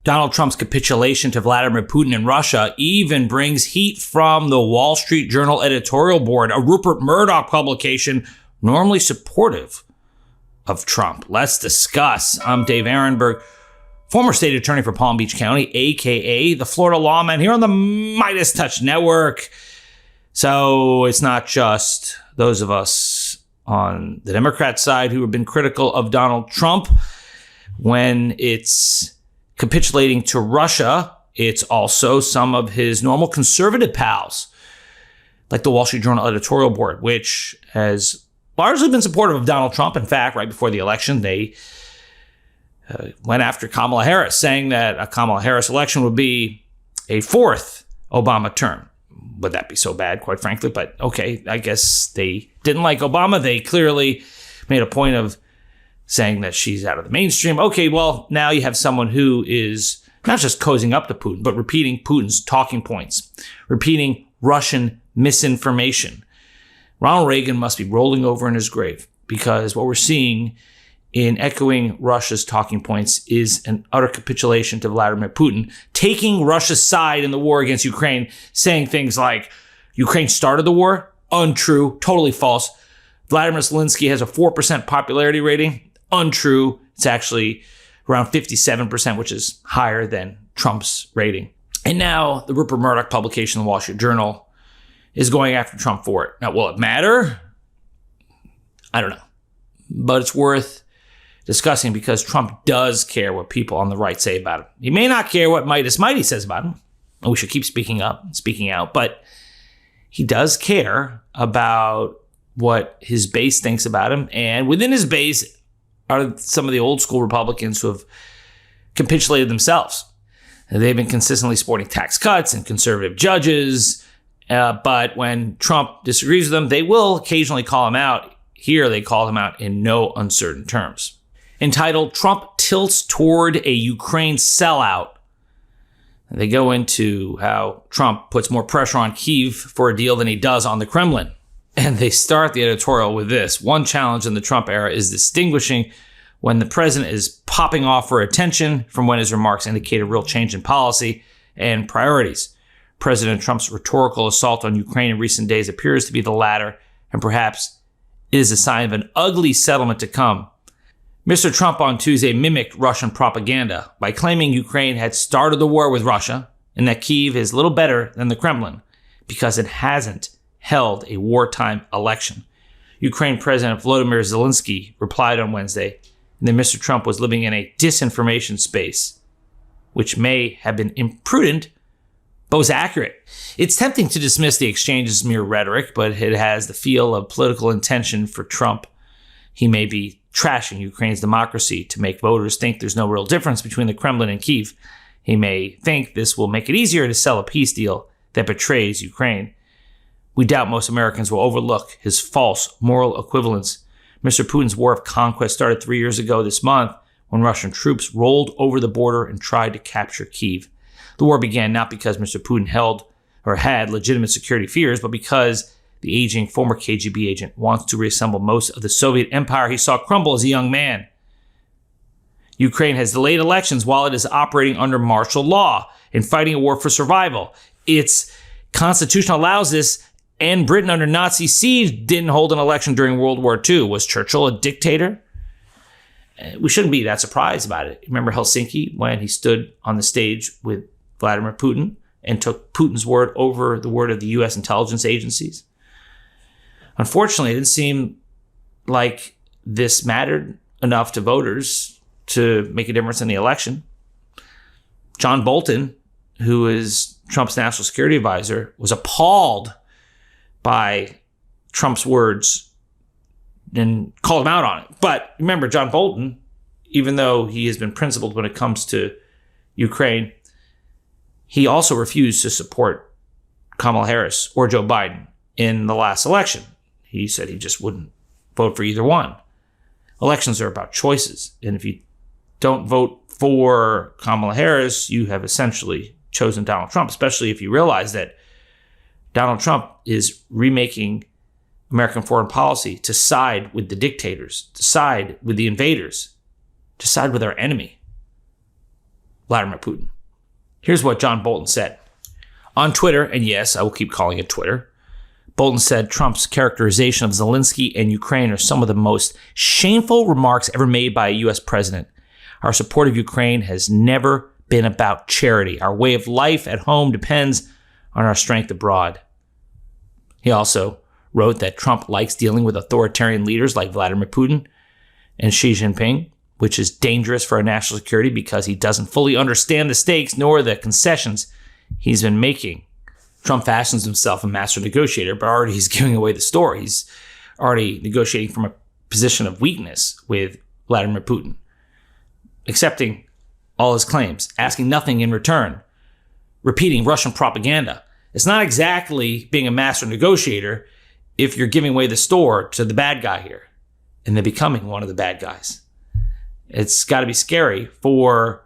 Donald Trump's capitulation to Vladimir Putin and Russia even brings heat from the Wall Street Journal editorial board, a Rupert Murdoch publication normally supportive of Trump. Let's discuss. I'm Dave Aronberg, former state attorney for Palm Beach County, aka the Florida Law Man, here on the MeidasTouch network. So it's not just those of us on the Democrat side who have been critical of Donald Trump when it's capitulating to Russia. It's also some of his normal conservative pals, like the Wall Street Journal editorial board, which has largely been supportive of Donald Trump. In fact, right before the election, they went after Kamala Harris, saying that a Kamala Harris election would be a fourth Obama term. Would that be so bad, quite frankly? But okay, I guess they didn't like Obama. They clearly made a point of saying that she's out of the mainstream. Okay, well, now you have someone who is not just cozying up to Putin, but repeating Putin's talking points, repeating Russian misinformation. Ronald Reagan must be rolling over in his grave, because what we're seeing in echoing Russia's talking points is an utter capitulation to Vladimir Putin, taking Russia's side in the war against Ukraine, saying things like, Ukraine started the war, untrue, totally false. Vladimir Zelensky has a 4% popularity rating, untrue. It's actually around 57%, which is higher than Trump's rating. And now the Rupert Murdoch publication, the Wall Street Journal, is going after Trump for it. Now, will it matter? I don't know. But it's worth discussing, because Trump does care what people on the right say about him. He may not care what Meidas says about him. And we should keep speaking up, speaking out. But he does care about what his base thinks about him. And within his base are some of the old school Republicans who have capitulated themselves. And they've been consistently supporting tax cuts and conservative judges. But when Trump disagrees with them, they will occasionally call him out. Here, they call him out in no uncertain terms. Entitled, Trump Tilts Toward a Ukraine Sellout. They go into how Trump puts more pressure on Kyiv for a deal than he does on the Kremlin. And they start the editorial with this: one challenge in the Trump era is distinguishing when the president is popping off for attention from when his remarks indicate a real change in policy and priorities. President Trump's rhetorical assault on Ukraine in recent days appears to be the latter, and perhaps it is a sign of an ugly settlement to come. Mr. Trump on Tuesday mimicked Russian propaganda by claiming Ukraine had started the war with Russia and that Kyiv is little better than the Kremlin because it hasn't held a wartime election. Ukraine President Volodymyr Zelensky replied on Wednesday that Mr. Trump was living in a disinformation space, which may have been imprudent, but was accurate. It's tempting to dismiss the exchange as mere rhetoric, but it has the feel of political intention for Trump. He may be trashing Ukraine's democracy to make voters think there's no real difference between the Kremlin and Kyiv. He may think this will make it easier to sell a peace deal that betrays Ukraine. We doubt most Americans will overlook his false moral equivalence. Mr. Putin's war of conquest started 3 years ago this month when Russian troops rolled over the border and tried to capture Kyiv. The war began not because Mr. Putin had legitimate security fears, but because the aging former KGB agent wants to reassemble most of the Soviet empire he saw crumble as a young man. Ukraine has delayed elections while it is operating under martial law and fighting a war for survival. Its constitution allows this, and Britain under Nazi siege didn't hold an election during World War II. Was Churchill a dictator? We shouldn't be that surprised about it. Remember Helsinki, when he stood on the stage with Vladimir Putin and took Putin's word over the word of the U.S. intelligence agencies? Unfortunately, it didn't seem like this mattered enough to voters to make a difference in the election. John Bolton, who is Trump's national security advisor, was appalled by Trump's words and called him out on it. But remember, John Bolton, even though he has been principled when it comes to Ukraine, he also refused to support Kamala Harris or Joe Biden in the last election. He said he just wouldn't vote for either one. Elections are about choices. And if you don't vote for Kamala Harris, you have essentially chosen Donald Trump, especially if you realize that Donald Trump is remaking American foreign policy to side with the dictators, to side with the invaders, to side with our enemy. Vladimir Putin. Here's what John Bolton said. On Twitter, and yes, I will keep calling it Twitter, Bolton said Trump's characterization of Zelensky and Ukraine are some of the most shameful remarks ever made by a U.S. president. Our support of Ukraine has never been about charity. Our way of life at home depends on our strength abroad. He also wrote that Trump likes dealing with authoritarian leaders like Vladimir Putin and Xi Jinping, which is dangerous for our national security because he doesn't fully understand the stakes nor the concessions he's been making. Trump fashions himself a master negotiator, but already he's giving away the store. He's already negotiating from a position of weakness with Vladimir Putin, accepting all his claims, asking nothing in return, repeating Russian propaganda. It's not exactly being a master negotiator if you're giving away the store to the bad guy here and then becoming one of the bad guys. It's got to be scary for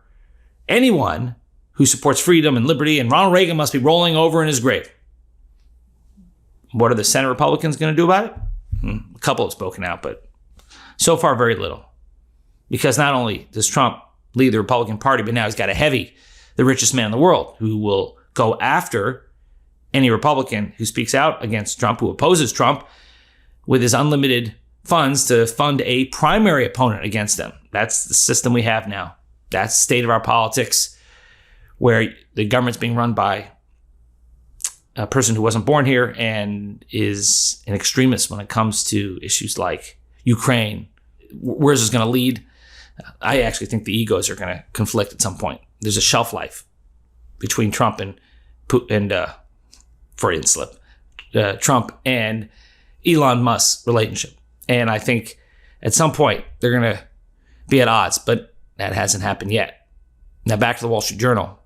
anyone who supports freedom and liberty, and Ronald Reagan must be rolling over in his grave. What are the Senate Republicans going to do about it? A couple have spoken out, but so far very little. Because not only does Trump lead the Republican Party, but now he's got a heavy, the richest man in the world, who will go after any Republican who speaks out against Trump, who opposes Trump, with his unlimited funds to fund a primary opponent against them. That's the system we have now. That's the state of our politics, where the government's being run by a person who wasn't born here and is an extremist when it comes to issues like Ukraine. Where's this going to lead? I actually think the egos are going to conflict at some point. There's a shelf life between Trump and Freudian slip, Trump and Elon Musk's relationship. And I think at some point they're going to be at odds, but that hasn't happened yet. Now back to the Wall Street Journal.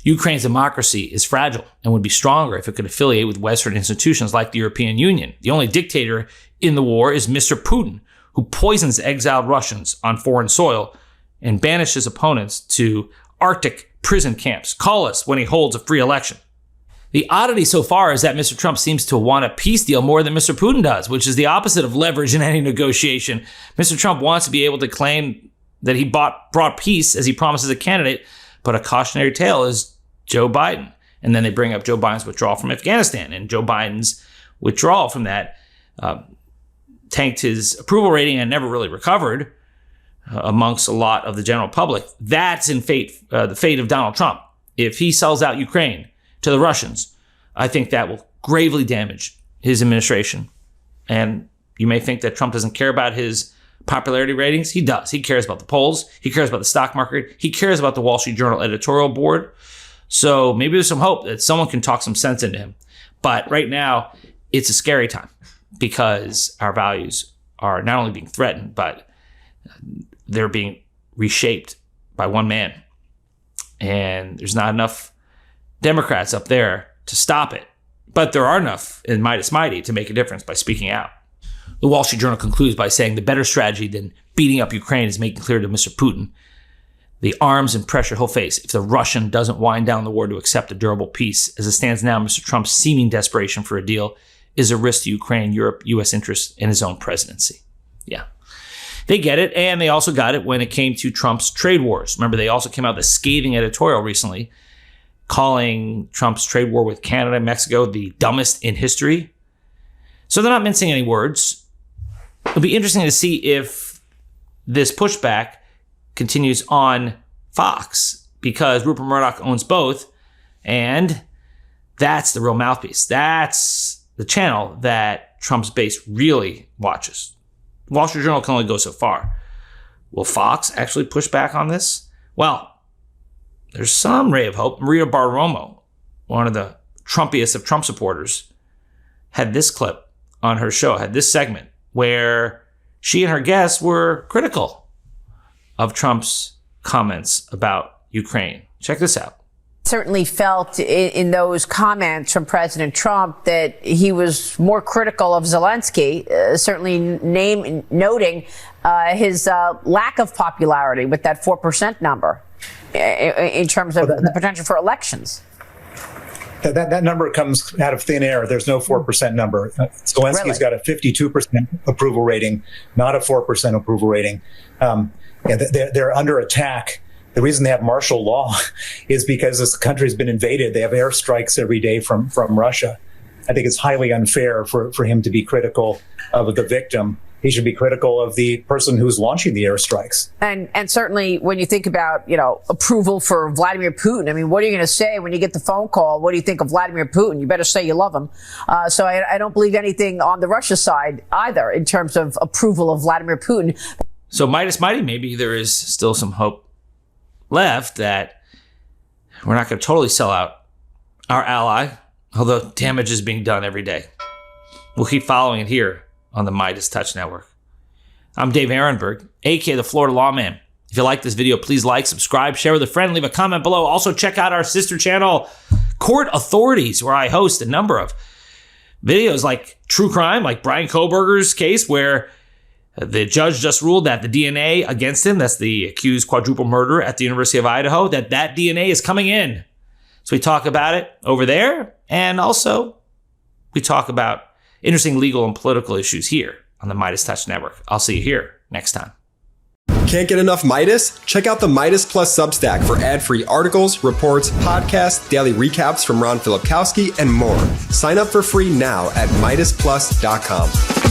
Ukraine's democracy is fragile and would be stronger if it could affiliate with Western institutions like the European Union. The only dictator in the war is Mr. Putin, who poisons exiled Russians on foreign soil and banishes opponents to Arctic prison camps. Call us when he holds a free election. The oddity so far is that Mr. Trump seems to want a peace deal more than Mr. Putin does, which is the opposite of leverage in any negotiation. Mr. Trump wants to be able to claim that he brought peace as he promises a candidate, but a cautionary tale is Joe Biden. And then they bring up Joe Biden's withdrawal from Afghanistan, and Joe Biden's withdrawal from that tanked his approval rating and never really recovered amongst a lot of the general public. That's the fate of Donald Trump. If he sells out Ukraine to the Russians, I think that will gravely damage his administration. And you may think that Trump doesn't care about his popularity ratings. He does. He cares about the polls. He cares about the stock market. He cares about the Wall Street Journal editorial board. So maybe there's some hope that someone can talk some sense into him. But right now, it's a scary time because our values are not only being threatened, but they're being reshaped by one man. And there's not enough Democrats up there to stop it. But there are enough in Midas Mighty to make a difference by speaking out. The Wall Street Journal concludes by saying the better strategy than beating up Ukraine is making clear to Mr. Putin the arms and pressure he'll face if the Russian doesn't wind down the war to accept a durable peace. As it stands now, Mr. Trump's seeming desperation for a deal is a risk to Ukraine, Europe, U.S. interests, and his own presidency. Yeah. They get it, and they also got it when it came to Trump's trade wars. Remember, they also came out with a scathing editorial recently calling Trump's trade war with Canada and Mexico the dumbest in history. So they're not mincing any words. It'll be interesting to see if this pushback continues on Fox, because Rupert Murdoch owns both, and that's the real mouthpiece. That's the channel that Trump's base really watches. Wall Street Journal can only go so far. Will Fox actually push back on this? Well, there's some ray of hope. Maria Bartiromo, one of the Trumpiest of Trump supporters, had this clip on her show, had this segment where she and her guests were critical of Trump's comments about Ukraine. Check this out. Certainly felt in those comments from President Trump that he was more critical of Zelensky, certainly noting his lack of popularity with that 4% number in terms of the potential for elections. That number comes out of thin air. There's no 4% number. Zelensky's got a 52% approval rating, not a 4% approval rating. They're under attack The reason they have martial law is because this country's been invaded. They have airstrikes every day from Russia. I think it's highly unfair for him to be critical of the victim. He should be critical of the person who's launching the airstrikes. And certainly when you think about, approval for Vladimir Putin, I mean, what are you going to say when you get the phone call? What do you think of Vladimir Putin? You better say you love him. So I don't believe anything on the Russia side either in terms of approval of Vladimir Putin. So Midas Mighty, maybe there is still some hope left that we're not going to totally sell out our ally, although damage is being done every day. We'll keep following it here on the MeidasTouch Network. I'm Dave Aronberg, aka the Florida Lawman. If you like this video, please like, subscribe, share with a friend, leave a comment below. Also check out our sister channel, Court Authorities, where I host a number of videos like true crime, like Brian Kohberger's case, where the judge just ruled that the DNA against him, that's the accused quadruple murderer at the University of Idaho, that DNA is coming in. So we talk about it over there, and also we talk about interesting legal and political issues here on the MeidasTouch Network. I'll see you here next time. Can't get enough Meidas? Check out the Meidas Plus Substack for ad-free articles, reports, podcasts, daily recaps from Ron Filipkowski, and more. Sign up for free now at MeidasPlus.com.